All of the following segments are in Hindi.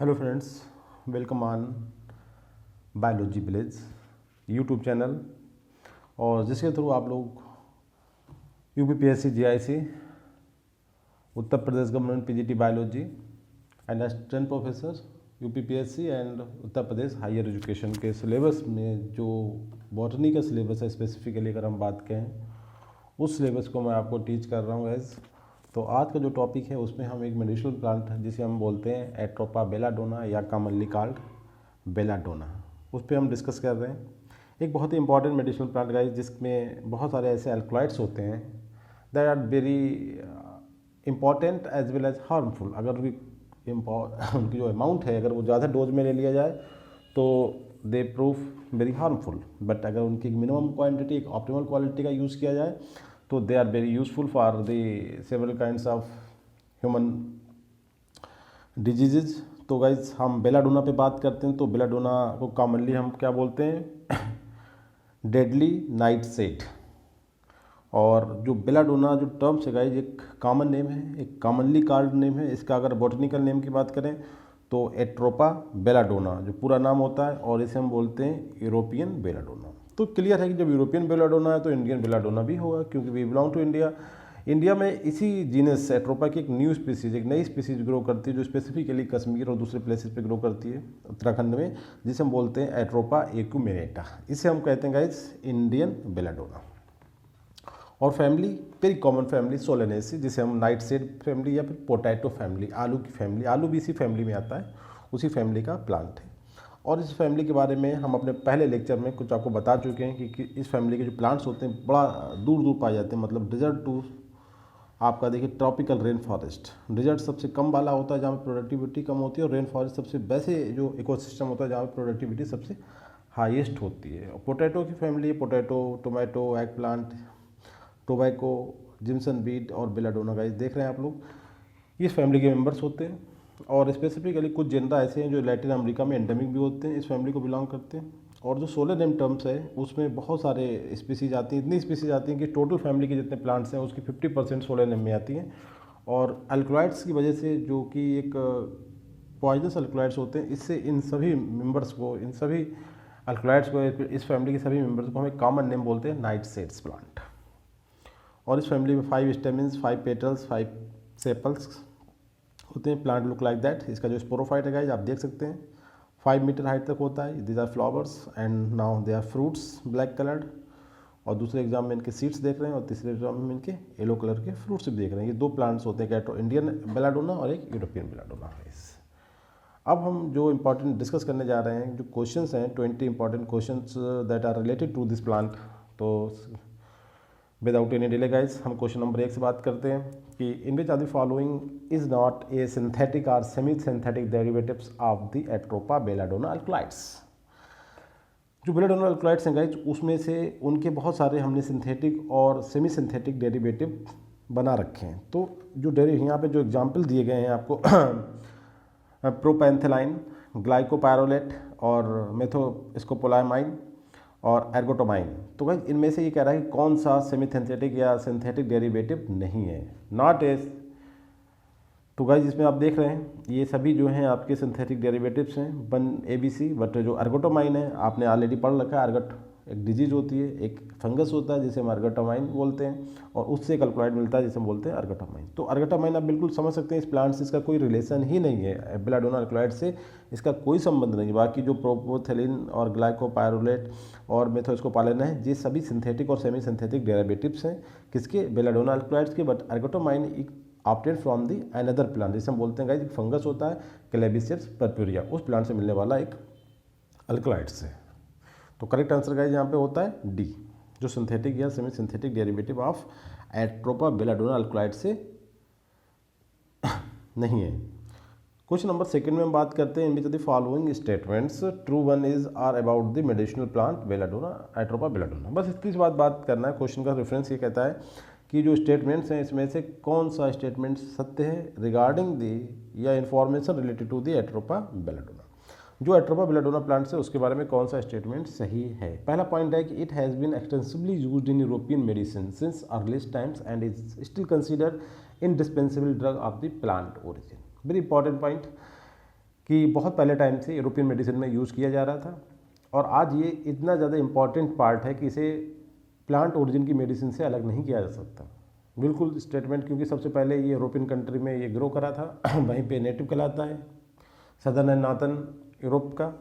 Hello friends, welcome on biology village YouTube channel, और जिसके थ्रू आप लोग UPPSC GIC, Uttar Pradesh government PGT biology and assistant professor UPPSC and Uttar Pradesh higher education के सिलेबस में जो बॉटनी का सिलेबस है, स्पेसिफिकली अगर हम बात करें उस सिलेबस को मैं आपको टीच कर रहा हूँ एज। तो आज का जो टॉपिक है उसमें हम एक मेडिसिनल प्लांट जिसे हम बोलते हैं एट्रोपा बेलाडोना या कॉमनली कॉल्ड बेलाडोना, उस पर हम डिस्कस कर रहे हैं। एक बहुत ही इंपॉर्टेंट मेडिसिनल प्लांट गाइस जिसमें बहुत सारे ऐसे अल्कलॉइड्स होते हैं that are very important as well as harmful. अगर उनकी जो अमाउंट है अगर वो ज़्यादा डोज में ले लिया जाए तो they prove very harmful, but अगर उनकी मिनिमम क्वांटिटी एक ऑप्टिमल क्वालिटी का यूज़ किया जाए तो they are very useful for the several kinds of human diseases. तो गाइज हम बेलाडोना पे बात करते हैं। तो बेलाडोना को कॉमनली हम क्या बोलते हैं, डेडली नाइट सेट। और जो बेलाडोना जो टर्म्स है गाइज एक कॉमन नेम है, एक कॉमनली कॉल्ड नेम है। इसका अगर बॉटनिकल नेम की बात करें तो एट्रोपा बेलाडोना जो पूरा नाम होता है, और इसे हम बोलते हैं यूरोपियन बेलाडोना। तो क्लियर है कि जब यूरोपियन बेलाडोना है तो इंडियन बेलाडोना भी होगा, क्योंकि we belong to India. India में इसी जीनस एट्रोपा की एक न्यू स्पीसीज, एक नई स्पीसीज ग्रो करती है जो स्पेसिफिकली कश्मीर और दूसरे प्लेसेस पे ग्रो करती है उत्तराखंड में, जिसे हम बोलते हैं एट्रोपा एक्यूमिनेटा। इसे हम कहते हैं गाइज इंडियन बेलाडोना। और family very common family Solanaceae, जिसे हम नाइट सेड फैमिली या फिर पोटैटो फैमिली, आलू की फैमिली, आलू भी इसी फैमिली में आता है, उसी फैमिली का प्लांट है। और इस फैमिली के बारे में हम अपने पहले लेक्चर में कुछ आपको बता चुके हैं कि इस फैमिली के जो प्लांट्स होते हैं बड़ा दूर दूर पाए जाते हैं, मतलब डिजर्ट टू आपका देखिए ट्रॉपिकल रेन फॉरेस्ट। डिजर्ट सबसे कम वाला होता है जहाँ पर प्रोडक्टिविटी कम होती है, और रेन फॉरेस्ट सबसे वैसे जो इकोसिस्टम होता है जहाँ पर प्रोडक्टिविटी सबसे हाईएस्ट होती है। और पोटैटो की फैमिली है, potato, tomato, egg plant, tobacco, jimson weed और बेलाडोना गाइस देख रहे हैं आप लोग, इस फैमिली के मेंबर्स होते हैं। और स्पेसिफिकली कुछ जेनरा ऐसे हैं जो लैटिन अमेरिका में एंडेमिक भी होते हैं, इस फैमिली को बिलोंग करते हैं। और जो सोलर नेम टर्म्स है उसमें बहुत सारे स्पीसीज आती हैं, इतनी स्पीसीज आती हैं कि टोटल फैमिली के जितने प्लांट्स हैं उसकी 50% सोलर नेम में आती हैं। और अल्कलॉइड्स की वजह से, जो कि एक पॉइजनस अल्कलॉइड्स होते हैं, इससे इन सभी मेंबर्स को, इन सभी अल्कलॉइड्स को, इस फैमिली के सभी मेंबर्स को हम एक कॉमन नेम बोलते हैं नाइट सेड्स प्लांट। और इस फैमिली में 5 स्टेमिन्स, 5 पेटल्स, 5 सेपल्स होते हैं। Plant look like that. इसका जो स्पोरोफाइट है गाइज आप देख सकते हैं 5 मीटर हाइट तक होता है। These are flowers and now they are fruits black coloured. और दूसरे एग्जाम में इनके सीड्स देख रहे हैं, और तीसरे एग्जाम में इनके येलो कलर के फ्रूट्स भी देख रहे हैं। ये 2 प्लांट्स होते हैं, एक इंडियन बेलाडोना और एक यूरोपियन बेलाडोना है। अब हम जो इंपॉर्टेंट डिस्कस करने जा रहे हैं, जो क्वेश्चंस हैं 20 important questions that are related to this plant. तो विदाउट एनी डिले गाइज हम क्वेश्चन नंबर 1 से बात करते हैं कि in which are the following is not a synthetic और semi synthetic derivatives of the Atropa belladonna alkaloids. जो बेलाडोना अल्कलॉइड्स हैं गाइज उसमें से उनके बहुत सारे हमने सिंथेटिक और सेमी सिंथेटिक डेरिवेटिव बना रखे हैं। तो जो यहाँ पे जो एग्जाम्पल दिए गए हैं आपको प्रोपेंथेलाइन, ग्लाइकोपायरोलेट और मेथोस्कोपोलामाइन और एर्गोटोमाइन। तो गाइस इनमें से ये कह रहा है कि कौन सा सेमी सिंथेटिक या सिंथेटिक डेरिवेटिव नहीं है, नॉट एज। तो गाइस इसमें आप देख रहे हैं ये सभी जो हैं आपके सिंथेटिक डेरिवेटिव्स हैं, वन ABC। बट जो एर्गोटोमाइन है आपने ऑलरेडी पढ़ रखा है, एर्गट एक डिजीज होती है, एक फंगस होता है जिसे हम एर्गोटोमाइन बोलते हैं, और उससे एक अल्कलॉइड मिलता है जिसे हम बोलते हैं एर्गोटोमाइन। तो एर्गोटोमाइन आप बिल्कुल समझ सकते हैं इस प्लांट से इसका कोई रिलेशन ही नहीं है, बेलाडोना अल्कलॉइड से इसका कोई संबंध नहीं है। बाकी जो प्रोपोथेलिन और ग्लाइकोपायरोलेट और मेथोस्कोपोलामाइन है, ये सभी सिंथेटिक और सेमी सिंथेटिक डेरिवेटिव्स हैं किसके, बेलाडोना अल्कलॉइड्स के। But ergotamine obtained from the another plant, जिसे हम बोलते हैं गाइस फंगस होता है क्लेबिसेप्स पर्पुरिया, उस प्लांट से मिलने वाला एक अल्कलॉइड्स है। तो करेक्ट आंसर गाइस यहाँ पे होता है डी, जो सिंथेटिक या semi synthetic derivative of Atropa belladonna alkaloid से नहीं है। क्वेश्चन नंबर 2 में हम बात करते हैं in which the following statements true one is are about the medicinal plant belladonna Atropa belladonna. बस इसकी बात करना है। क्वेश्चन का रेफरेंस ये कहता है कि जो स्टेटमेंट्स हैं इसमें से कौन सा स्टेटमेंट सत्य है रिगार्डिंग द या information related to the Atropa belladonna. जो एट्रोपा बेलाडोना प्लांट है उसके बारे में कौन सा स्टेटमेंट सही है। पहला पॉइंट है कि it has been extensively used in European medicine since earliest times and is still considered indispensable drug of the plant origin. Very important point कि बहुत पहले टाइम से यूरोपियन मेडिसिन में यूज़ किया जा रहा था और आज ये इतना ज़्यादा इम्पॉर्टेंट पार्ट है कि इसे प्लांट ओरिजिन की मेडिसिन से अलग नहीं किया जा सकता। बिल्कुल स्टेटमेंट, क्योंकि सबसे पहले ये यूरोपियन कंट्री में ये ग्रो करा था वहीं पे नेटिव कहलाता है, सदर्न एंड नॉर्थर्न यूरोप का,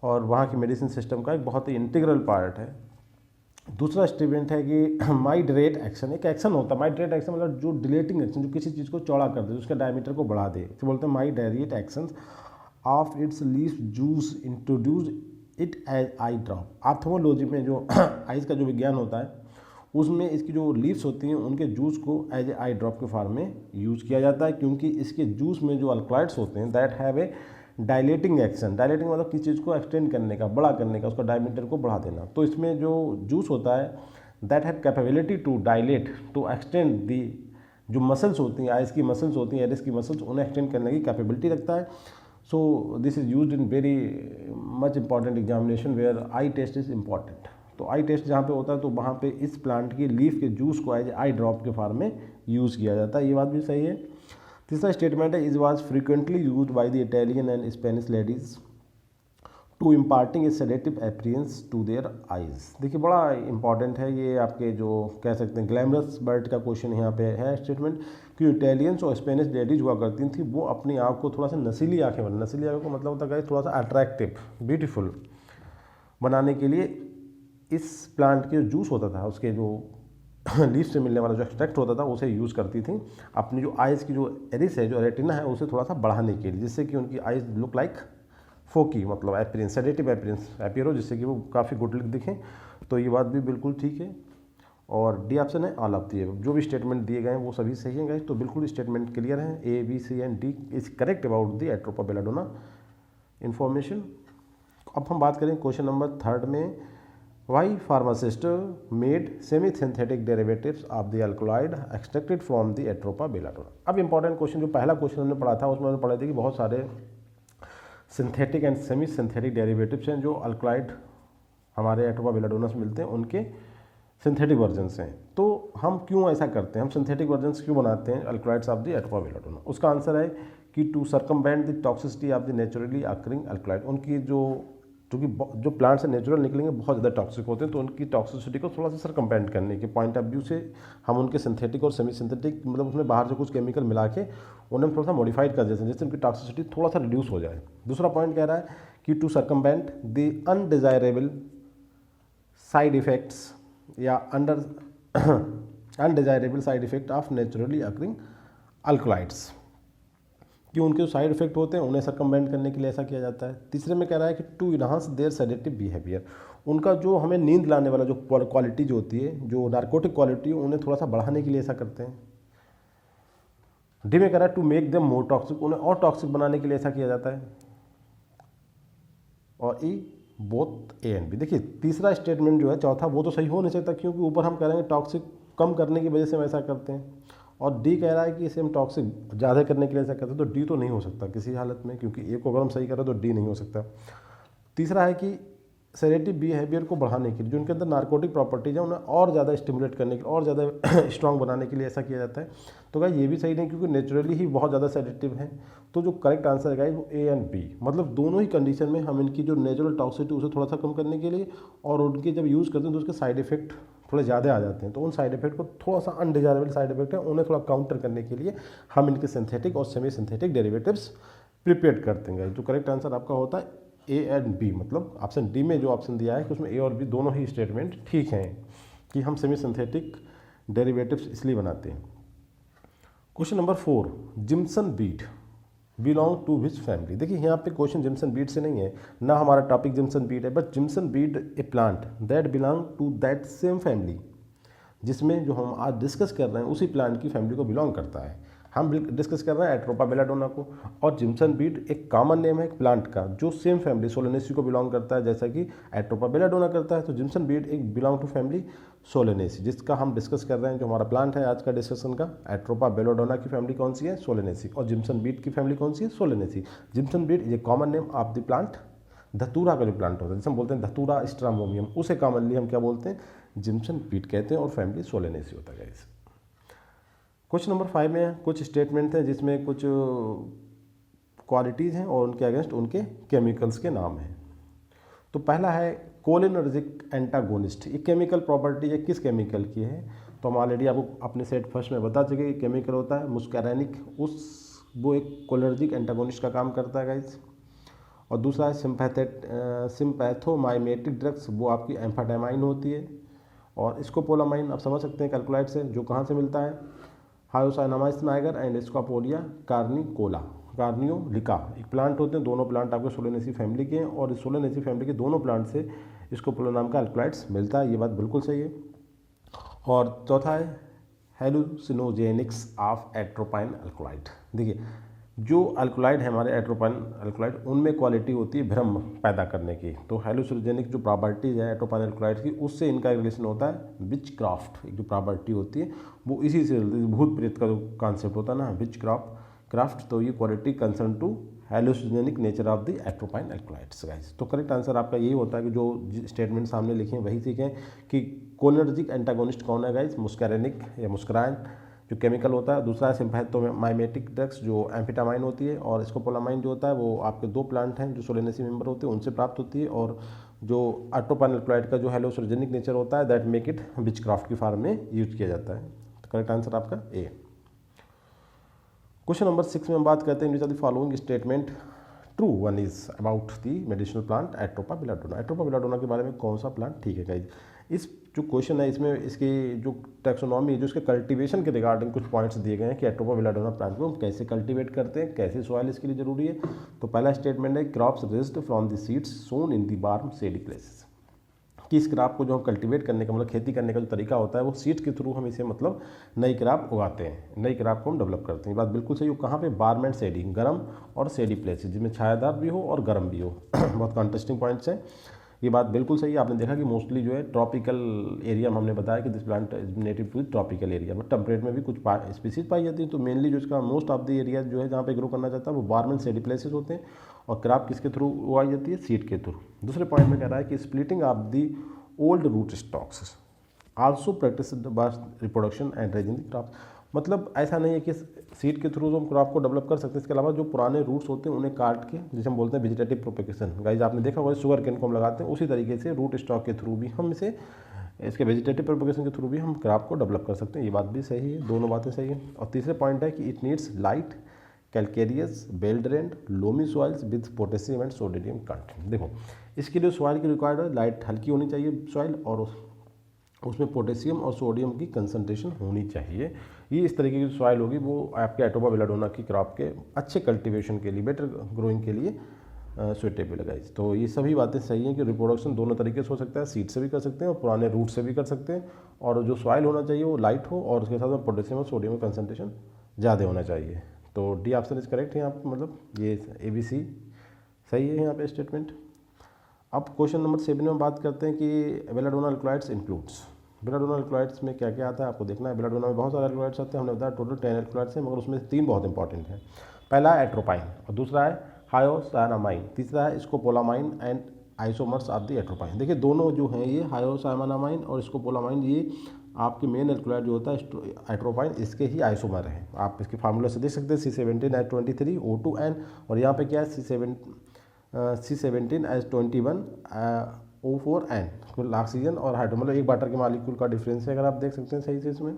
और वहाँ की मेडिसिन सिस्टम का एक बहुत ही इंटीग्रल पार्ट है। दूसरा स्टेटमेंट है कि माइग्रेट एक्शन, एक एक्शन होता है, माइग्रेट एक्शन मतलब जो डिलेटिंग एक्शन, जो किसी चीज़ को चौड़ा कर दे, उसके डायमीटर को बढ़ा दे, तो बोलते हैं migrate action of its leaf juice introduce it as eye drop. Ophthalmology में जो आइज़ का जो विज्ञान होता है उसमें इसकी जो लीव्स होती हैं उनके जूस को एज ए आई ड्रॉप के फॉर्म में यूज़ किया जाता है, क्योंकि इसके जूस में जो अल्कलॉइड्स होते हैं that have a dilating action. Dilating मतलब किसी चीज़ को एक्सटेंड करने का, बड़ा करने का, उसका डायमीटर को बढ़ा देना। तो इसमें जो जूस होता है that have capability to dilate, to extend the, जो मसल्स होती हैं, आइज़ की मसल्स होती हैं, एरिस की मसल्स, उन्हें एक्सटेंड करने की कैपेबिलिटी रखता है। So this is used in very much important examination where eye test is important. तो आई टेस्ट जहाँ पे होता है तो वहाँ पे इस प्लांट की लीफ के जूस को एज आई ड्रॉप के फॉर्म में यूज़ किया जाता है, ये बात भी सही है। तीसरा स्टेटमेंट है, is was frequently used by the Italian and Spanish ladies to imparting a sedative appearance to their eyes. देखिए बड़ा इंपॉर्टेंट है ये, आपके जो कह सकते हैं ग्लैमरस बर्ड का क्वेश्चन यहाँ पे है स्टेटमेंट कि इटालियंस और स्पेनिश लेडीज हुआ करती थी, वो अपनी आँख को थोड़ा सा नसीली आँखें बना, नसीली आँखों का मतलब होता है थोड़ा सा अट्रैक्टिव, ब्यूटीफुल बनाने के लिए इस प्लांट के जूस होता था, उसके जो लीफ से मिलने वाला जो एक्सट्रैक्ट होता था उसे यूज़ करती थी अपनी जो आइज़ की जो एरिस है, जो रेटिना है, उसे थोड़ा सा बढ़ाने के लिए, जिससे कि उनकी आइज़ लुक लाइक फोकी, मतलब एपीरेंस, सेडेटिव एपीरेंस अपीयर हो, जिससे कि वो काफ़ी गुड लुक दिखें। तो ये बात भी बिल्कुल ठीक है। और डी ऑप्शन है ऑल ऑफ दी अबव। जो भी स्टेटमेंट दिए गए हैं वो सभी सही हैं गाइस, तो बिल्कुल स्टेटमेंट क्लियर है, A B C and D is correct about the Atropa belladonna information. अब हम बात करें क्वेश्चन नंबर 3 में, why pharmacist made semi synthetic derivatives of the alkaloid extracted from the Atropa belladonna. अब इंपॉर्टेंट क्वेश्चन, जो पहला क्वेश्चन हमने पढ़ा था उसमें हमने पढ़ा था कि बहुत सारे synthetic and semi synthetic derivatives हैं जो अल्कलॉइड हमारे एट्रोपा बेलाडोना से मिलते हैं, उनके सिंथेटिक वर्जन्स हैं। तो हम क्यों ऐसा करते हैं, हम सिंथेटिक वर्जन्स क्यों बनाते हैं alkaloids of the Atropa belladonna? उसका आंसर है कि to circumvent the toxicity of the naturally occurring alkaloid. उनकी क्योंकि जो प्लांट से नेचुरल निकलेंगे बहुत ज़्यादा टॉक्सिक होते हैं, तो उनकी टॉक्सिसिटी को थोड़ा सा सरकमवेंट करने के पॉइंट ऑफ व्यू से हम उनके सिंथेटिक और सेमी सिंथेटिक, मतलब उसमें बाहर से कुछ केमिकल मिला के उन्हें थोड़ा सा मॉडिफाइड कर देते हैं, जिससे उनकी टॉक्सिसिटी थोड़ा सा रिड्यूस हो जाए। दूसरा पॉइंट कह रहा है कि to circumvent the undesirable side effects या undesirable side effect of naturally occurring alkaloids, कि उनके जो साइड इफेक्ट होते हैं उन्हें सर्कमवेंट करने के लिए ऐसा किया जाता है। तीसरे में कह रहा है कि to enhance their sedative behaviour, उनका जो हमें नींद लाने वाला जो क्वालिटी जो होती है, जो नार्कोटिक क्वालिटी, उन्हें थोड़ा सा बढ़ाने के लिए ऐसा करते हैं। डी में कह रहा है to make them more toxic, उन्हें और टॉक्सिक बनाने के लिए ऐसा किया जाता है। और ई बोथ ए एंड बी। देखिए तीसरा स्टेटमेंट जो है, चौथा, वो तो सही हो नहीं सकता, क्योंकि ऊपर हम कह रहे हैं टॉक्सिक कम करने की वजह से हम ऐसा करते हैं, और डी कह रहा है कि इसे हम टॉक्सिक ज़्यादा करने के लिए ऐसा करते हैं, तो डी तो नहीं हो सकता किसी हालत में, क्योंकि ए को अगर हम सही करें तो डी नहीं हो सकता। तीसरा है कि सेडेटिव बिहेवियर को बढ़ाने के लिए, जो उनके अंदर नार्कोटिक प्रॉपर्टीज है, उन्हें और ज़्यादा स्टिमुलेट करने के लिए, और ज़्यादा स्ट्रॉन्ग बनाने के लिए ऐसा किया जाता है। तो गाइस ये भी सही नहीं, क्योंकि नेचुरली ही बहुत ज़्यादा सेडेटिव है। तो जो करेक्ट आंसर है गाइस वो ए एंड बी, मतलब दोनों ही कंडीशन में हम इनकी जो नेचुरल टॉक्सिसिटी उसे थोड़ा सा कम करने के लिए, और उनके जब यूज़ करते हैं तो उसके साइड इफेक्ट थोड़े ज़्यादा आ जाते हैं, तो उन साइड इफेक्ट को थोड़ा सा अनडिजायरेबल साइड इफेक्ट है उन्हें थोड़ा काउंटर करने के लिए हम इनके सिंथेटिक और सेमी सिंथेटिक डेरिवेटिव्स प्रिपेयर करते हैं। जो करेक्ट आंसर आपका होता है ए एंड बी, मतलब ऑप्शन डी में जो ऑप्शन दिया है कि उसमें ए और बी दोनों ही स्टेटमेंट ठीक हैं, कि हम सेमी सिंथेटिक डेरिवेटिव्स इसलिए बनाते हैं। Question number 4, jimson weed belong to which family. देखिए यहाँ पे क्वेश्चन जिम्सन बीट से नहीं है, ना हमारा टॉपिक जिम्सन बीट है, but jimson weed a plant that belong to that same family, जिसमें जो हम आज डिस्कस कर रहे हैं उसी प्लांट की फैमिली को बिलोंग करता है। हम डिस्कस कर रहे हैं एट्रोपा बेलाडोना को, और जिम्सन बीट एक कॉमन नेम है एक प्लांट का जो सेम फैमिली सोलेनेसी को बिलोंग करता है, जैसा कि एट्रोपा बेलाडोना करता है। तो जिम्सन बीट एक बिलोंग टू फैमिली सोलेनेसी, जिसका हम डिस्कस कर रहे हैं। जो हमारा प्लांट है आज का डिस्कशन का, एट्रोपा बेलाडोना की फैमिली कौन सी है? सोलेनेसी। और जिम्सन बीट की फैमिली कौन सी है? सोलेनेसी। जिम्सन बीट ये common name of the plant, धतूरा का जो प्लांट होता है जिसे हम बोलते हैं धतूरा स्ट्रामोमियम, उसे कॉमनली हम क्या बोलते हैं? जिम्सन बीट कहते हैं, और फैमिली सोलेनेसी होता है। क्वेश्चन नंबर 5 में कुछ स्टेटमेंट हैं जिसमें कुछ क्वालिटीज़ हैं और उनके अगेंस्ट उनके केमिकल्स के नाम हैं। तो पहला है कोलिनर्जिक एंटागोनिस्ट। ये केमिकल प्रॉपर्टी है किस केमिकल की है, तो हम ऑलरेडी आपको अपने सेट फर्स्ट में बता चुके कि केमिकल होता है मुस्कैरेनिक, वो एक कोलिनर्जिक एंटागोनिस्ट का काम करता है गाइस। और दूसरा है सिम्पैथोमाइमेटिक ड्रग्स, वो आपकी एम्फेटामाइन होती है। और स्कोपोलामाइन आप समझ सकते हैं कैल्कुलाइट से, जो कहाँ से मिलता है, हायोसाइनामाइस नाइगर एंड स्कोपोलिया कार्नियोलिका, एक प्लांट होते हैं, दोनों प्लांट आपके सोलेनेसी फैमिली के हैं और इस सोलेनेसी फैमिली के दोनों प्लांट से स्कोपोला नाम का अल्कलाइड्स मिलता है, ये बात बिल्कुल सही है। और चौथा है हेलुसिनोजेनिक्स ऑफ एट्रोपाइन अल्कलाइड। देखिए जो अल्कलाइड है हमारे एट्रोपाइन अल्कलाइड, उनमें क्वालिटी होती है भ्रम पैदा करने की। तो हेलुसिनोजेनिक जो प्रॉपर्टीज है एट्रोपाइन अल्कलाइड की, उससे इनका रिलेशन होता है विच क्राफ्ट, एक जो प्रॉपर्टी होती है वो इसी से, भूत प्रेत का जो कॉन्सेप्ट होता है ना विच क्राफ्ट, तो ये quality concern to hallucinogenic nature of the atropine alkaloids guys. तो करेक्ट आंसर आपका यही होता है कि जो स्टेटमेंट सामने लिखे हैं वही सीखें कि कोलिनर्जिक एंटागोनिस्ट कौन है गाइस, मुस्कैरेनिक या मुस्कराइन जो केमिकल होता है। दूसरा है सिम्पैथोमाइमेटिक ड्रग्स जो एम्फेटामाइन होती है। और स्कोपोलामाइन जो होता है वो आपके दो प्लांट हैं जो सोलेनेसी मेंबर होते हैं उनसे प्राप्त होती है। और जो एट्रोपाइन अल्कलाइड का जो हेलोसिनोजेनिक नेचर होता है दैट मेक इट विचक्राफ्ट की फॉर्म में यूज किया जाता है। तो करेक्ट आंसर आपका ए। क्वेश्चन नंबर 6 में हम बात करते हैं which are the following statement true. One is about the medicinal plant Atropa belladonna. Atropa belladonna के बारे में कौन सा प्लांट ठीक है गाइज। इस जो क्वेश्चन है इसमें इसकी जो टैक्सोनॉमी है, जो इसके कल्टीवेशन के रिगार्डिंग कुछ पॉइंट्स दिए गए हैं कि एट्रोपा बेलाडोना प्लांट को हम कैसे कल्टीवेट करते हैं, कैसे सॉइल इसके लिए जरूरी है। तो पहला स्टेटमेंट है crops raised from the seeds sown in the warm shady places, कि इस क्रॉप को जो हम कल्टीवेट करने का मतलब खेती करने का जो तरीका होता है वो सीड्स के थ्रू हम इसे मतलब नई क्रॉप उगाते हैं, नई क्रॉप को हम डेवलप करते हैं। ये बात बिल्कुल सही हो। कहाँ पे, बार्म एंड सेडी, गर्म और सेडी प्लेसेस जिसमें छायादार भी हो और गर्म भी हो। बहुत इंटरेस्टिंग पॉइंट्स हैं, ये बात बिल्कुल सही है। आपने देखा कि मोस्टली जो है ट्रॉपिकल एरिया में हमने बताया कि this plant native to tropical area, but temperate में भी कुछ स्पीसीज पाई जाती है। तो मेनली जो इसका मोस्ट ऑफ द एरिया जो है जहाँ पे ग्रो करना चाहता है वो बार्म एंड सेडी प्लेसेस होते हैं। और क्रॉप किसके थ्रू उगाई जाती है, सीड के थ्रू। दूसरे पॉइंट में कह रहा है कि splitting of the old root stocks also practice reproduction and raising the crop. मतलब ऐसा नहीं है कि सीड के थ्रू हम क्रॉप को डेवलप कर सकते हैं, इसके अलावा जो पुराने रूट्स होते हैं उन्हें काट के, जिसे हम बोलते हैं वेजिटेटिव प्रोपेगेशन। गाइस आपने देखा होगा शुगर केन को हम लगाते हैं, उसी तरीके से रूट स्टॉक के थ्रू भी हम इसे, इसके वेजिटेटिव प्रोपेगेशन के थ्रू भी हम क्रॉप को डेवलप कर सकते हैं। ये बात भी सही है, दोनों बातें सही है। और तीसरे पॉइंट है कि it needs light calcareous well drained loamy soils with potassium and sodium content. देखो इसके लिए सॉइल की रिक्वायर्ड है, लाइट हल्की होनी चाहिए सॉइल, और उसमें पोटेशियम और सोडियम की कंसंट्रेशन होनी चाहिए। ये इस तरीके की सॉइल होगी वो आपके एट्रोपा बेलाडोना की क्रॉप के अच्छे कल्टीवेशन के लिए, बेटर ग्रोइंग के लिए सुटेबल है गाइस। तो ये सभी बातें सही हैं कि रिप्रोडक्शन दोनों तरीके से हो सकता है, सीड से भी कर सकते हैं और पुराने रूट से भी कर सकते हैं। और जो सॉइल होना चाहिए वो लाइट हो और उसके साथ में पोटेशियम और सोडियम का कंसंट्रेशन ज़्यादा होना चाहिए। तो डी ऑप्शन इज करेक्ट है यहाँ पर, मतलब ये ABC सही है यहाँ पे स्टेटमेंट। अब क्वेश्चन नंबर 7 में बात करते हैं कि belladonna alkaloids includes. Belladonna alkaloids में क्या क्या आता है आपको देखना है। बेलाडोना में बहुत सारे अल्कलॉइड्स आते हैं, हमने बताया टोटल 10 अल्कलॉइड्स हैं, मगर उसमें 3 बहुत इंपॉर्टेंट हैं। पहला है एट्रोपाइन और दूसरा है हायोसायनामाइन, तीसरा है scopolamine and isomers of the atropine. देखिए दोनों जो हैं ये हायोसायनामाइन और स्कोपोलामाइन, ये आपके मेन एल्कलॉइड जो होता है एट्रोपाइन, इसके ही आइसोमर हैं। आप इसके फार्मूला से देख सकते हैं C17H23 O2N, और यहाँ पे क्या है C17H21 O4N, कुल ऑक्सीजन और हाइड्रोजन, मतलब एक वाटर के मॉलिक्यूल का डिफरेंस है, अगर आप देख सकते हैं सही से इसमें।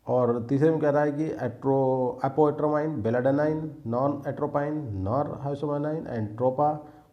और तीसरे में कह रहा है कि apoatropine, belladonnine, non atropine, norhyoscyamine and ट्रोपा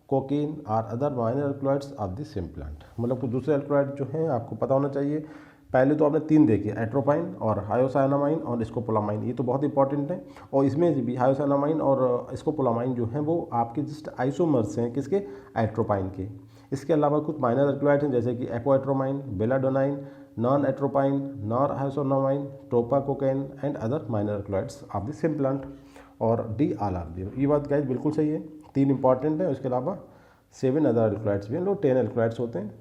cocaine are other minor alkaloids of the same plant. मतलब कुछ दूसरे अल्कलॉइड जो हैं आपको पता होना चाहिए। पहले तो आपने 3 देखे, एट्रोपाइन और हायोसायनामाइन और स्कोपोलामाइन, ये तो बहुत इंपॉर्टेंट है। और इसमें भी हायोसायनामाइन और स्कोपोलामाइन जो हैं वो आपके जस्ट आइसोमर्स हैं किसके, एट्रोपाइन के। इसके अलावा कुछ माइनर अल्कलॉइड हैं जैसे कि apoatropine, belladonnine, non atropine, norhyoscyamine, tropacocaine and other minor alkaloids of the same plant. और डी ऑल आर दी, ये बात गाइस बिल्कुल सही है, 3 इंपॉर्टेंट है। उसके अलावा 7 अदर अल्कलॉइड्स भी हैं, लोग 10 अल्कलॉइड्स होते हैं।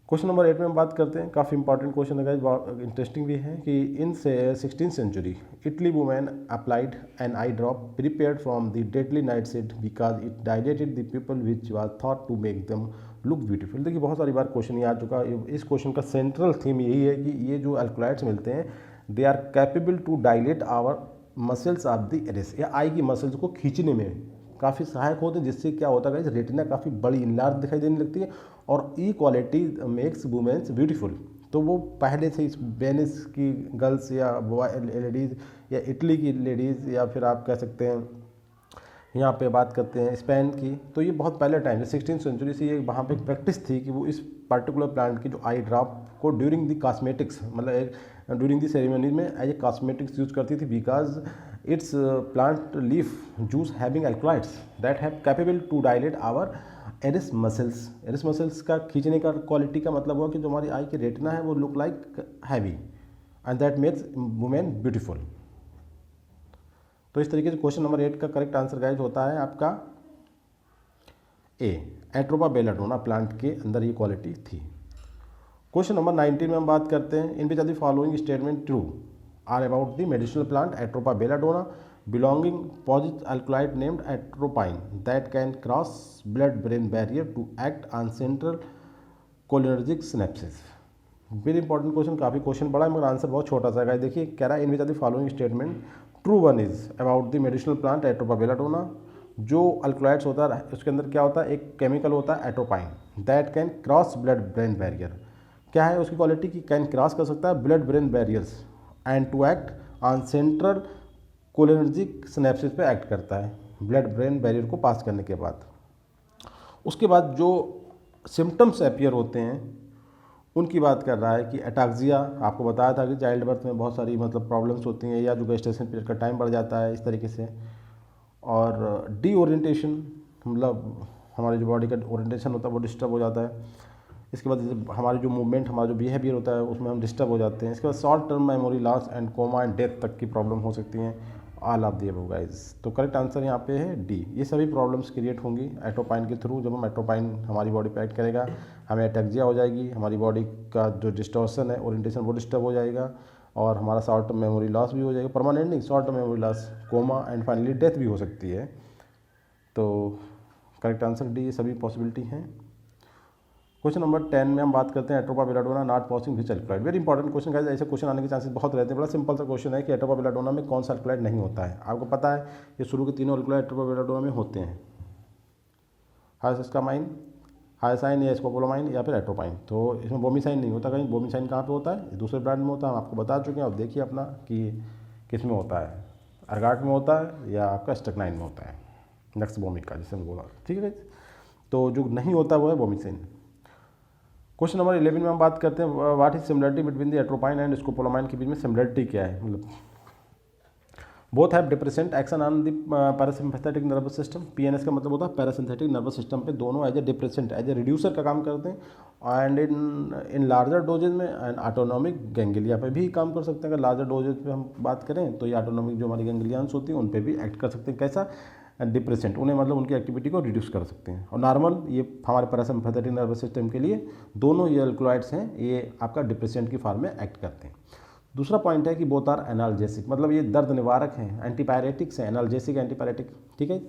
क्वेश्चन नंबर 8 में हम बात करते हैं, काफ़ी इंपॉर्टेंट क्वेश्चन है गाइस, बहुत इंटरेस्टिंग भी है कि in 16th century Italy women applied an eye drop prepared from the deadly nightshade because it dilated the pupil which was thought to make them look beautiful. देखिए बहुत सारी बार क्वेश्चन ये आ चुका है, इस क्वेश्चन का सेंट्रल थीम यही है कि ये जो अल्कलॉइड्स मिलते हैं they are capable to dilate our muscles of the iris, या आई की मसल्स को खींचने में काफ़ी सहायक होते हैं, जिससे क्या होता है रेटिना काफ़ी बड़ी इनलार्ज दिखाई देने लगती है। और ई क्वालिटी मेक्स वुमेन्स ब्यूटीफुल। तो वो पहले से इस वेनिस की गर्ल्स या लेडीज़ या इटली की लेडीज़ या फिर आप कह सकते हैं यहाँ पे बात करते हैं स्पेन की, तो ये बहुत पहले टाइम से 16th सेंचुरी से ये वहाँ पे प्रैक्टिस थी कि वो इस पर्टिकुलर प्लांट की जो आई ड्रॉप को ड्यूरिंग द कॉस्मेटिक्स मतलब ड्यूरिंग द सेरेमनी में एज ए कॉस्मेटिक्स यूज करती थी, because its plant leaf juice having alkaloids that have capable to dilate our iris muscles. Iris muscles का खींचने का क्वालिटी का मतलब हुआ कि जो हमारी आई की रेटिना है वो look like heavy and that makes women beautiful. तो इस तरीके से क्वेश्चन नंबर 8 का करेक्ट आंसर गाइज होता है आपका ए, एट्रोपा बेलाडोना प्लांट के अंदर ये क्वालिटी थी। क्वेश्चन नंबर 19 में हम बात करते हैं, in which of the following statement true are about the medicinal plant Atropa belladonna belonging positive alkaloid named atropine that can cross blood brain barrier to act on central cholinergic synapses. Very important question, काफ़ी क्वेश्चन बड़ा है मगर आंसर बहुत छोटा सा है। देखिए कह रहा है in which of the following statement true one is about the medicinal plant Atropa belladonna. जो अल्कलॉइड्स होता है उसके अंदर क्या होता है, एक केमिकल होता है atropine that can cross blood brain barrier. क्या है उसकी क्वालिटी की, कैन क्रॉस कर सकता है blood brain barriers and to act on central cholinergic synapses पे एक्ट करता है ब्लड ब्रेन बैरियर को पास करने के बाद। उसके बाद जो सिम्टम्स अपीयर होते हैं उनकी बात कर रहा है कि एटाक्सिया, आपको बताया था कि चाइल्ड बर्थ में बहुत सारी मतलब प्रॉब्लम्स होती हैं या जो गेस्टेशन पीरियड का टाइम बढ़ जाता है इस तरीके से। और डी ओरिएंटेशन मतलब हमारी जो बॉडी का ओरिएंटेशन होता है वो डिस्टर्ब हो जाता है। इसके बाद जैसे हमारी जो मूवमेंट हमारा जो बिहेवियर होता है उसमें हम डिस्टर्ब हो जाते हैं। इसके बाद short term memory loss and coma and death तक की प्रॉब्लम हो सकती हैं। All of the above guys. तो करेक्ट आंसर यहाँ पे है डी, ये सभी प्रॉब्लम्स क्रिएट होंगी एट्रोपाइन के थ्रू। जब हम एट्रोपाइन हमारी बॉडी पे एक्ट करेगा हमें एटैक्सिया हो जाएगी, हमारी बॉडी का जो डिस्टॉर्शन है ओरिएंटेशन वो डिस्टर्ब हो जाएगा और हमारा शॉर्ट टर्म मेमोरी लॉस भी हो जाएगा, परमानेंट नहीं, short term memory loss, coma and finally death भी हो सकती है। तो करेक्ट आंसर डी, ये सभी पॉसिबिलिटी हैं। क्वेश्चन नंबर 10 में हम बात करते हैं Atropa belladonna not passing which alkaloid. Very important question है, ऐसे क्वेश्चन आने के चांसेस बहुत रहते हैं। बड़ा सिंपल सा क्वेश्चन है कि एट्रोपा बेलाडोना में कौन सा अल्कलॉइड नहीं होता है। आपको पता है ये शुरू के तीनों अल्कलॉइड एट्रोपा बेलाडोना में होते हैं, हाइस्कामाइन, हाइसाइन या स्कोपोलामाइन या फिर एट्रोपाइन। तो इसमें बोमिसाइन नहीं होता। कहीं बोमिसाइन कहाँ पे होता है, दूसरे ब्रांड में होता है, हम आपको बता चुके हैं। अब देखिए अपना कि किस में होता है, अर्गाट में होता है या आपका स्टेकनाइन में होता है, नेक्स्ट बोमिक का जिसे हम बोला, ठीक है। तो जो नहीं होता वो है बोमिसाइन। क्वेश्चन नंबर 11 में हम बात करते हैं what is similarity between the atropine and scopolamine के बीच में सिमिलरिटी क्या है। मतलब both have depressant action on the parasympathetic nervous system. PNS का मतलब होता है पैरासिम्पैथेटिक नर्वस सिस्टम पे दोनों as a depressant as a reducer का काम करते हैं। एंड इन लार्जर डोजेज में एंड ऑटोनॉमिक गैंग्लिया पे भी काम कर सकते हैं। अगर लार्जर डोजेज पे हम बात करें तो ये ऑटोनॉमिक जो हमारी गैंग्लियंस होती हैं उन पे भी एक्ट कर सकते हैं। कैसा, डिप्रेसेंट, उन्हें मतलब उनकी एक्टिविटी को रिड्यूस कर सकते हैं। और नॉर्मल ये हमारे पैरासिम्पैथेटिक नर्वस सिस्टम के लिए दोनों ये अल्कलॉइड्स हैं, ये आपका डिप्रेसेंट की फॉर्म में एक्ट करते हैं। दूसरा पॉइंट है कि बोथ आर एनाल्जेसिक, मतलब ये दर्द निवारक हैं, एंटीपायरेटिक्स हैं, एनाल्जेसिक एंटीपायरेटिक, ठीक है।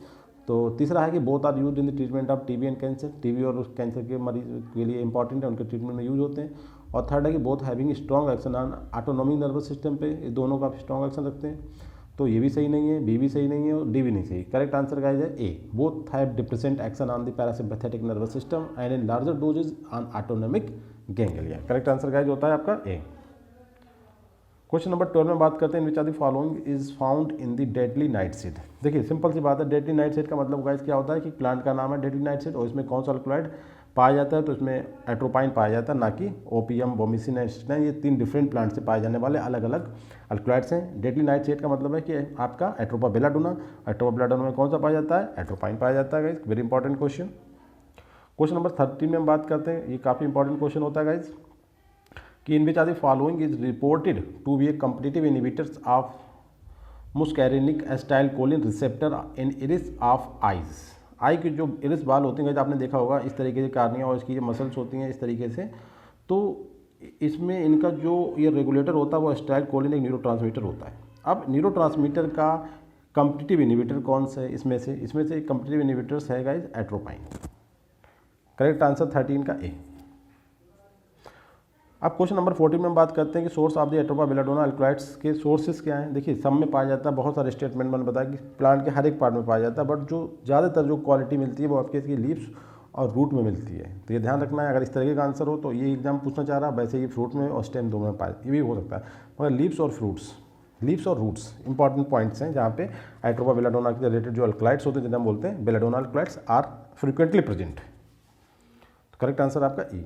तो तीसरा है कि both are use in the treatment of TB and cancer. TB और कैंसर के मरीज के लिए इंपॉर्टेंट है, उनके ट्रीटमेंट में यूज होते हैं। और थर्ड है कि both having strong action on autonomic nervous system पे, ये दोनों का स्ट्रॉन्ग एक्शन रखते हैं। तो ये भी सही नहीं है, बी भी सही नहीं है और डी भी नहीं सही। करेक्ट आंसर गाइस है A, both have depressant action on the parasympathetic nervous system and in larger doses on autonomic ganglia. Correct answer guys होता है आपका ए। क्वेश्चन नंबर 12 में बात करते हैं which are the following is found in the deadly nightshade. देखिए सिंपल सी बात है, डेडली नाइटसीड का मतलब गाइस क्या होता है कि प्लांट का नाम है डेडली नाइटसीड और इसमें कौन सा अल्कलॉइड पाया जाता है, तो इसमें एट्रोपाइन पाया जाता है, ना कि ओपियम, बोमिसिन, एस्टिनाइन। ये तीन डिफरेंट प्लांट से पाए जाने वाले अलग अलग अल्कलॉइड्स हैं। डेडली नाइटसीड का मतलब है कि आपका एट्रोपा बेलाडोना, एट्रोपा बेलाडोना में कौन सा पाया जाता है, एट्रोपाइन पाया जाता है guys. Very important question. Question number 13 में हम बात करते हैं, ये काफ़ी इंपॉर्टेंट क्वेश्चन होता है गाइस, कि in which are the following is reported to be a competitive inhibitors of muscarinic acetylcholine receptor in iris of eyes. Eye की जो इरिस बाल होती हैं, आपने देखा होगा इस तरीके से कार्निया और इसकी जो मसल्स होती हैं इस तरीके से, तो इसमें इनका जो ये रेगुलेटर होता है वो एसिटाइलकोलिन एक न्यूरोट्रांसमीटर होता है। अब न्यूरोट्रांसमीटर का कम्पिटिटिव इनहिबिटर कौन सा है, इसमें से एक कम्पिटिटिव इनहिबिटर्स है गाइज एट्रोपाइन। करेक्ट आंसर 13 का ए। अब क्वेश्चन नंबर 14 में हम बात करते हैं कि source of the Atropa belladonna alkaloids के सोर्सेज क्या हैं। देखिए सब में पाया जाता है, बहुत सारे स्टेटमेंट मैंने बताया कि प्लांट के हर एक पार्ट में पाया जाता है, बट जो ज़्यादातर जो क्वालिटी मिलती है वो आपके इसकी लीव्स और रूट में मिलती है। तो ये ध्यान रखना है, अगर इस तरीके का आंसर हो तो ये एग्जाम पूछना चाह रहा है, वैसे ये फ्रूट में और स्टेम दोनों में पाए, ये भी हो सकता है। मगर लीव्स और रूट्स इंपॉर्टेंट पॉइंट्स हैं जहाँ पे एट्रोपा बेलाडोना के रिलेटेड जो अल्कलॉइड्स होते हैं जिन्हें हम बोलते हैं belladonna alkaloids are frequently present. तो करेक्ट आंसर आपका ई।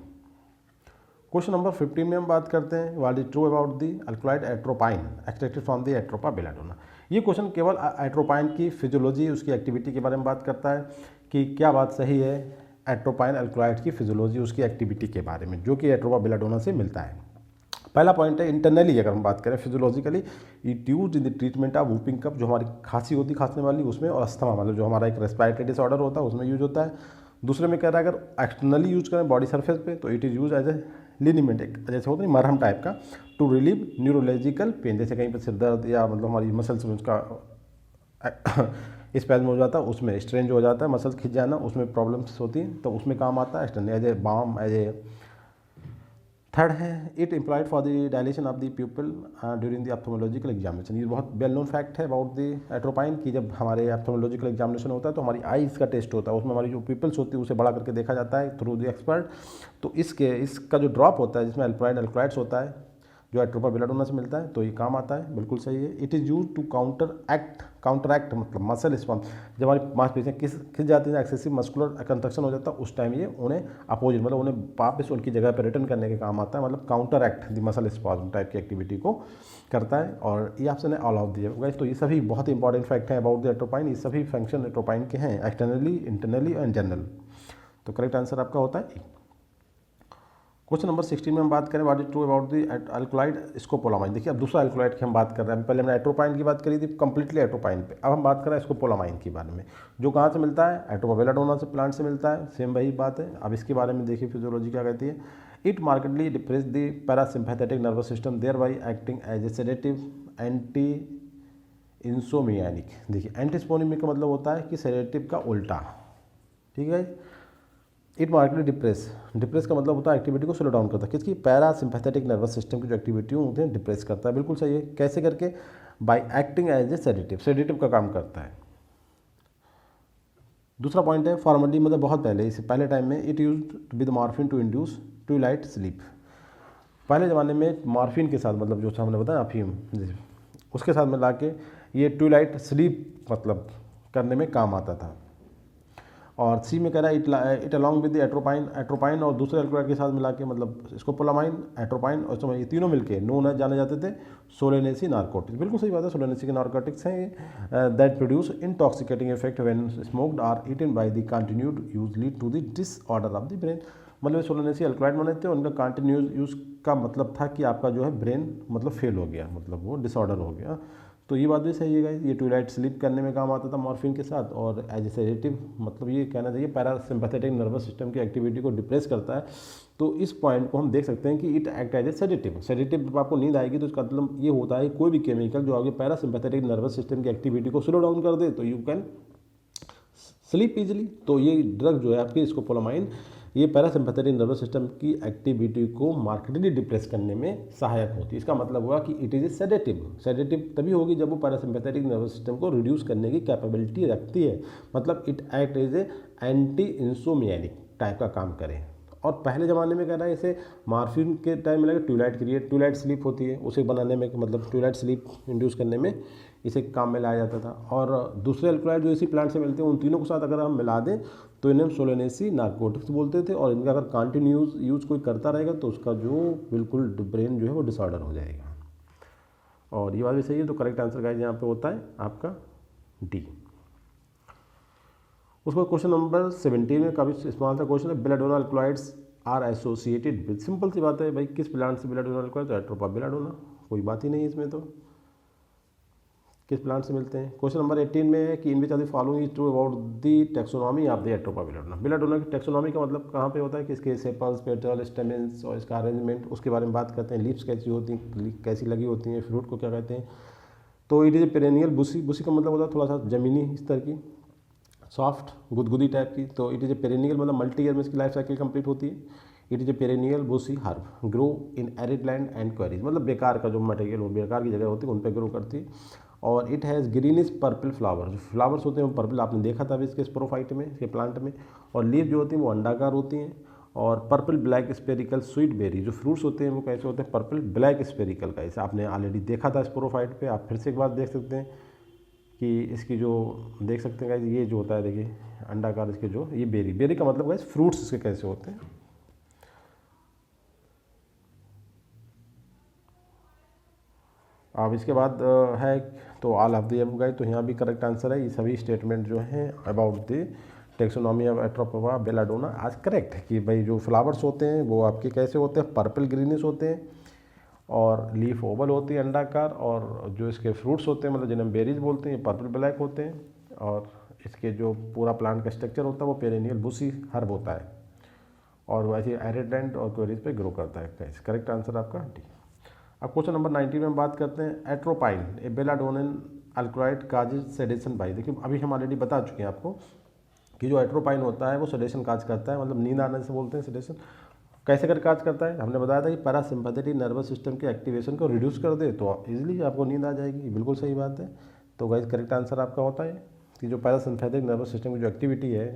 क्वेश्चन नंबर 15 में हम बात करते हैं what is true about the alkaloid atropine extracted from the Atropa belladonna. ये क्वेश्चन केवल एट्रोपाइन की फिजियोलॉजी, उसकी एक्टिविटी के बारे में बात करता है कि क्या बात सही है एट्रोपाइन अल्कलॉइड की फिजियोलॉजी, उसकी एक्टिविटी के बारे में, जो कि एट्रोपा बेलाडोना से मिलता है। पहला पॉइंट है इंटरनली, अगर हम बात करें physiologically, it used in the treatment of whooping cough, जो हमारी खांसी होती है खांसने वाली उसमें, और अस्थमा मतलब जो हमारा एक रेस्पिरेटरी डिसऑर्डर होता है उसमें यूज होता है। दूसरे में कह रहा है अगर एक्सटर्नली यूज करें बॉडी सरफेस पे तो it is use as a liniment, एक जैसे होता है मरहम टाइप का, टू रिलीव न्यूरोलॉजिकल पेन, जैसे कहीं पर सिर दर्द या मतलब हमारी मसल्स में उसका स्पैज्म हो जाता है, उसमें स्ट्रेन हो जाता है, मसल्स खिंच जाना, उसमें प्रॉब्लम्स होती हैं तो उसमें काम आता है externally as a balm as a. Third है it employed for the dilation of the pupil during the ophthalmological examination. ये बहुत वेल नोन फैक्ट है अबाउट द एट्रोपाइन कि जब हमारे ऑप्थेल्मोलॉजिकल एग्जामिनेशन होता है तो हमारी आईज का टेस्ट होता है, उसमें हमारी जो प्यूपिल्स होती है उसे बड़ा करके देखा जाता है थ्रू द एक्सपर्ट। तो इसका जो ड्रॉप होता है जिसमें अल्कलॉइड्स होता है जो एट्रोपा बेलाडोना से मिलता है, तो ये काम आता है, बिल्कुल सही है। It is use to counteract मतलब मसल स्पॉन्ज, जब हमारी मांसपेशियाँ खिंच जाती हैं, एक्सेसिव मस्कुलर कंट्रक्शन हो जाता है, उस टाइम ये उन्हें अपोजिट मतलब उन्हें वापस उनकी जगह पर रिटर्न करने के काम आता है, मतलब counteract the muscle sponge type की एक्टिविटी को करता है। और ये ऑप्शन है ऑल ऑफ दिया गाइस। तो ये सभी बहुत इंपॉर्टेंट फैक्ट हैं अबाउट द एट्रोपाइन, ये सभी फंक्शन एट्रोपाइन के हैं, एक्सटर्नली, इंटरनली एंड जनरल। तो करेक्ट आंसर आपका होता है। क्वेश्चन नंबर 16 में हम बात करें what is true about the alkaloid scopolamine. देखिए अब दूसरा अल्कलॉइड की हम बात कर रहे हैं, पहले हमने एट्रोपाइन की बात करी थी कंप्लीटली एट्रोपाइन पे, अब हम बात कर रहे हैं स्कोपोलामाइन के बारे में, जो कहाँ से मिलता है, एट्रोपा बेलाडोना से, प्लांट से मिलता है, सेम वही बात है। अब इसके बारे में देखिए फिजियोलॉजी क्या कहती है। It markedly depress the parasympathetic nervous system thereby acting as a sedative anti insomniac. देखिए एंटीस्पोनिमिक का मतलब होता है कि सेडेटिव का उल्टा, ठीक है। इट मार्केटली डिप्रेस का मतलब होता है एक्टिविटी को स्लो डाउन करता है, किसकी, पैरासिम्पैथेटिक नर्वस सिस्टम की जो एक्टिविटी होती है डिप्रेस करता है, बिल्कुल सही है। कैसे करके, by acting as a sedative का काम करता है। दूसरा पॉइंट है फॉर्मली मतलब बहुत पहले, इससे पहले टाइम में it used with morphine to induce twilight sleep. पहले ज़माने में मॉर्फिन के साथ मतलब जो हमने बताया अफीम, उसके साथ मिला के ये ट्विलाइट स्लीप मतलब करने में काम आता था। और सी में कह रहा है इट अलॉन्ग विद एट्रोपाइन और दूसरे अल्कलॉइड के साथ मिला के मतलब स्कोपोलामाइन, एट्रोपाइन और ये तीनों मिलके नोन है जाने जाते थे सोलेनेसी नार्कोटिक्स। बिल्कुल सही बात है, सोलेनेसी के नार्कोटिक्स हैं that produce intoxicating effect when smoked or eaten by the continued use lead to the disorder of the brain. मतलब सोलेनेसी अल्कलॉइड बने थे, उनका कंटिन्यूस यूज का मतलब था कि आपका जो है ब्रेन मतलब फेल हो गया, मतलब वो डिसऑर्डर हो गया। तो ये बात भी सही है गाइस, ये ट्विलाइट स्लीप करने में काम आता था मॉर्फिन के साथ, और एज ए सेडेटिव मतलब ये कहना चाहिए पैरासिम्पैथेटिक नर्वस सिस्टम की एक्टिविटी को डिप्रेस करता है। तो इस पॉइंट को हम देख सकते हैं कि it act as a sedative. जब आपको नींद आएगी तो इसका मतलब ये होता है कोई भी केमिकल जो आपके पैरासिम्पैथेटिक नर्वस सिस्टम की एक्टिविटी को स्लो डाउन कर दे तो यू कैन स्लीप इजिली। तो ये ड्रग जो है आपकी स्कोपोलामाइन, ये पैरासिम्पैथेटिक नर्वस सिस्टम की एक्टिविटी को मार्केटली डिप्रेस करने में सहायक होती है। इसका मतलब हुआ कि इट इज़ ए सेडेटिव तभी होगी जब वो पैरासिम्पैथेटिक नर्वस सिस्टम को रिड्यूस करने की कैपेबिलिटी रखती है, मतलब it act as a anti insomniac type का काम करे। और पहले ज़माने में कह रहा है इसे मॉर्फिन के टाइम में लगा ट्विलाइट स्लीप होती है, उसे बनाने में मतलब ट्विलाइट स्लीप इंड्यूस करने में इसे काम में लाया जाता था। और दूसरे अल्कलॉइड जो इसी प्लांट से मिलते हैं उन तीनों के साथ अगर हम मिला दें तो इन्हें सोलेनेसी नार्कोटिक्स बोलते थे, और इनका अगर कंटिन्यूस यूज कोई करता रहेगा तो उसका जो बिल्कुल ब्रेन जो है वो डिसऑर्डर हो जाएगा। और ये बात भी सही है, तो करेक्ट आंसर गाइस यहाँ पे होता है आपका डी। उसको क्वेश्चन नंबर 17 में काफ़ी स्मॉल सा क्वेश्चन है, belladonna alkaloids are associated with. Simple सी बात है भाई, किस प्लांट से बेलाडोना अल्कलॉइड, तो एट्रोपा बेलाडोना, कोई बात ही नहीं है इसमें, तो किस प्लांट से मिलते हैं। क्वेश्चन नंबर 18 में है कि in which are the following is true about the taxonomy of the Atropa belladonna. Belladonna की टेक्सोनॉमी का मतलब कहाँ पे होता है कि इसके सेपल्स, पेटल, स्टेमेंस और इसका अरेंजमेंट, उसके बारे में बात करते हैं। लीव्स कैसी होती हैं, कैसी लगी होती हैं, फ्रूट को क्या कहते हैं। तो इट इज़ ए पेरेनियल बुशी का मतलब होता है थोड़ा सा ज़मीनी इस तरह की, सॉफ्ट गुदगुदी टाइप की। तो इट इज़ ए पेरेनियल मतलब मल्टी ईयर में इसकी लाइफ साइकिल कंप्लीट होती है। It is a perennial bushy herb grow in arid land and quarries, मतलब बेकार का जो मटेरियल हो, बेकार की जगह होती है उन पर ग्रो करती है। और it has greenish purple flower, जो फ्लावर्स होते हैं वो पर्पल, आपने देखा था अभी इसके स्पोरोफाइट में, इसके प्लांट में। और लीफ जो होती हैं वो अंडाकार होती हैं। और purple black spherical sweet berry, जो फ्रूट्स होते हैं वो कैसे होते हैं, पर्पल ब्लैक स्पेरिकल का, इसे आपने ऑलरेडी देखा था स्पोरोफाइट पे, आप फिर से एक बार देख सकते हैं कि इसकी जो देख सकते हैं ये जो होता है, देखिए अंडाकार इसके जो ये बेरी, बेरी का मतलब गाइस फ्रूट्स इसके कैसे होते हैं। अब इसके बाद है तो all of the above guys, तो यहाँ भी करेक्ट आंसर है। ये सभी स्टेटमेंट जो हैं about the taxonomy of atropa belladonna आज करेक्ट है कि भाई जो फ्लावर्स होते हैं वो आपके कैसे होते हैं, पर्पल ग्रीनिश होते हैं, और लीफ ओवल होती है अंडाकार, और जो इसके फ्रूट्स होते हैं मतलब जिन्हें बेरीज बोलते हैं पर्पल ब्लैक होते हैं, और इसके जो पूरा प्लांट का स्ट्रक्चर होता है वो पेरेनियल बुशी हर्ब होता है, और वैसे एरिड लैंड और क्वेरीज पे ग्रो करता है। करेक्ट आंसर आपका डी। अब क्वेश्चन नंबर 19 में हम बात करते हैं atropine a belladonnine alkaloid causes sedation by. देखिए अभी हम ऑलरेडी बता चुके हैं आपको कि जो एट्रोपाइन होता है वो सेडेशन काज करता है, मतलब नींद आने से बोलते हैं सेडेशन। कैसे कर काज करता है, हमने बताया था कि पैरासिम्पैथेटिक नर्वस सिस्टम के एक्टिवेशन को रिड्यूस कर दे तो इजीली आपको नींद आ जाएगी। बिल्कुल सही बात है। तो गाइस करेक्ट आंसर आपका होता है कि जो पैरासिम्पैथेटिक नर्वस सिस्टम की जो एक्टिविटी है,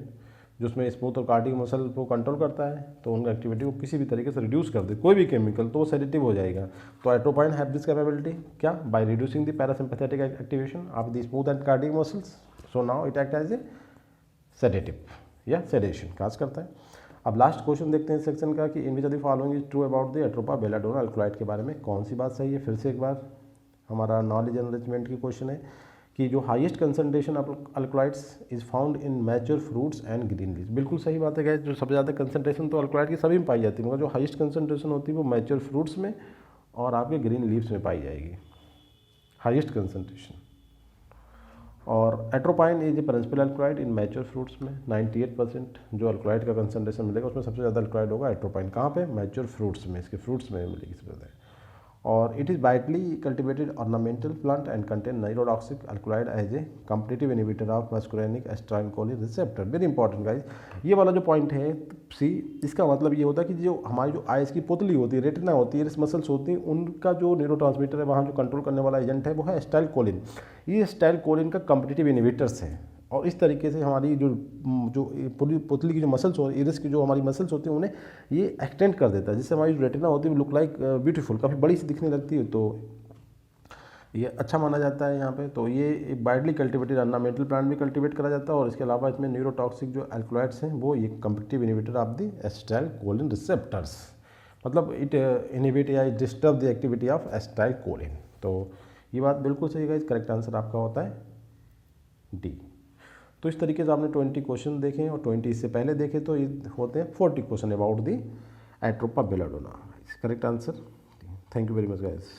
जो उसमें स्मूथ और कार्डियक मसल को कंट्रोल करता है, तो उनका एक्टिविटी को किसी भी तरीके से रिड्यूस कर दे कोई भी केमिकल, तो वो सेडेटिव हो जाएगा। तो एट्रोपाइन हैव दिस कैपेबिलिटी क्या, by reducing the parasympathetic activation of the smooth and cardiac muscles, so now it act as a sedative या सेडेशन काज करता है। अब लास्ट क्वेश्चन देखते हैं सेक्शन का कि in which of the following is true about the Atropa belladonna alkaloid के बारे में कौन सी बात सही है। फिर से एक बार हमारा नॉलेज एनरिचमेंट की क्वेश्चन है कि जो highest concentration of alkaloids is found in mature fruits and green leaves. बिल्कुल सही बात है गाइस, जो सबसे ज़्यादा कंसंट्रेशन तो अल्कलॉइड की सभी में पाई जाती है, मगर जो हाईएस्ट कंसंट्रेशन होती है वो मैच्योर फ्रूट्स में और आपके ग्रीन लीव्स में पाई जाएगी हाईएस्ट कंसंट्रेशन। और atropine is a principal alkaloid in mature fruits में 98% जो अल्कलॉइड का कंसंट्रेशन मिलेगा उसमें सबसे ज़्यादा अल्कलॉइड होगा एट्रोपाइन। कहाँ पे, मैच्योर फ्रूट्स में, इसके फ्रूट्स में मिलेगी सबसे ज़्यादा। और it is widely cultivated ornamental plant and contain neurotoxic alkaloid as a competitive inhibitor of muscarinic acetylcholine receptor. Very important guys, ये वाला जो पॉइंट है सी, इसका मतलब ये होता है कि जो हमारी जो आइज की पुतली होती है, रेटिना होती है, इस मसल्स होती हैं, उनका जो न्यूरोट्रांसमीटर है वहाँ जो कंट्रोल करने वाला एजेंट है वो है एसिटाइलकोलिन। ये एसिटाइलकोलिन का कॉम्पिटिटिव इनहिबिटर्स है, और इस तरीके से हमारी जो पूरी पुतली की जो मसल्स हो, इरिस की जो हमारी मसल्स होती हैं उन्हें ये एक्सटेंड कर देता है, जिससे हमारी जो रेटिना होती है वो लुक लाइक ब्यूटीफुल, काफ़ी बड़ी सी दिखने लगती है। तो ये अच्छा माना जाता है यहाँ पे। तो ये वाइडली कल्टिवेटेड ऑर्नामेंटल प्लांट भी कल्टिवेट करा जाता है, और इसके अलावा इसमें न्यूरोटॉक्सिक जो अल्कलॉइड्स हैं वो ये competitive inhibitor of the acetylcholine receptors, मतलब इट इनहिबिट या disturb the activity of acetylcholine. तो ये बात बिल्कुल सही है, करेक्ट आंसर आपका होता है डी। तो इस तरीके से आपने 20 क्वेश्चन देखे, और 20 इससे पहले देखे तो ये होते हैं 40 question about the Atropa belladonna. Correct answer. Thank you very much guys.